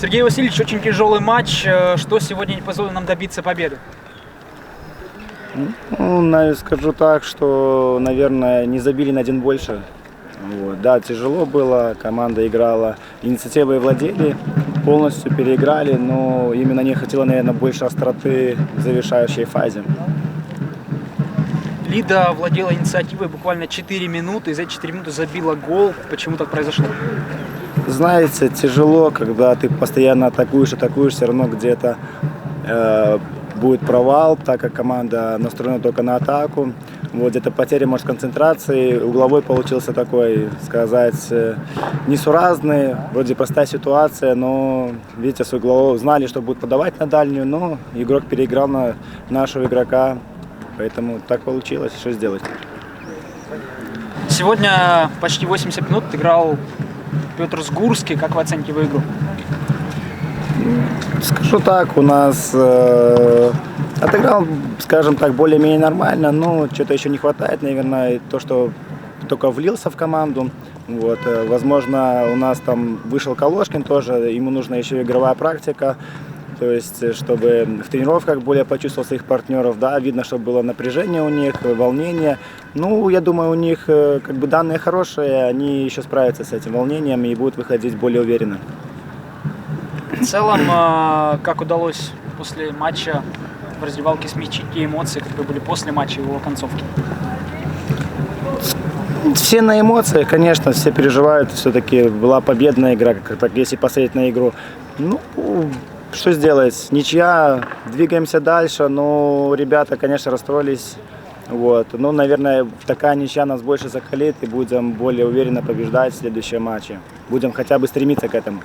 Сергей Васильевич, очень тяжелый матч. Что сегодня не позволило нам добиться победы? Ну, скажу так, что, наверное, не забили на один больше. Вот. Да, тяжело было, команда играла, инициативой владели, полностью переиграли, но именно не хватило, наверное, больше остроты в завершающей фазе. Лида владела инициативой буквально 4 минуты, и за эти 4 минуты забила гол. Почему так произошло? Знаете, тяжело, когда ты постоянно атакуешь, все равно где-то будет провал, так как команда настроена только на атаку. Вот где-то потеря, может, концентрации. Угловой получился такой, сказать, несуразный. Вроде простая ситуация, но, видите, с углового знали, что будут подавать на дальнюю, но игрок переиграл на нашего игрока. Поэтому так получилось. Что сделать? Сегодня почти 80 минут играл Петр Сгурский. Как вы оцените его игру? Скажу так, у нас отыграл, скажем так, более-менее нормально, но что-то еще не хватает, наверное, то, что только влился в команду. Вот, возможно, у нас там вышел Колошкин тоже, ему нужна еще игровая практика, то есть, чтобы в тренировках более почувствовал своих партнеров, да, видно, что было напряжение у них, волнение. Ну, я думаю, у них как бы данные хорошие, они еще справятся с этим волнением и будут выходить более уверенно. В целом, как удалось после матча в раздевалке смягчить те эмоции, которые были после матча и его концовки? Все на эмоциях, конечно, все переживают. Все-таки была победная игра, как если посмотреть на игру. Ну, что сделать? Ничья, двигаемся дальше. Но ребята, конечно, расстроились. Вот. Но, наверное, такая ничья нас больше закалит и будем более уверенно побеждать в следующем матче. Будем хотя бы стремиться к этому.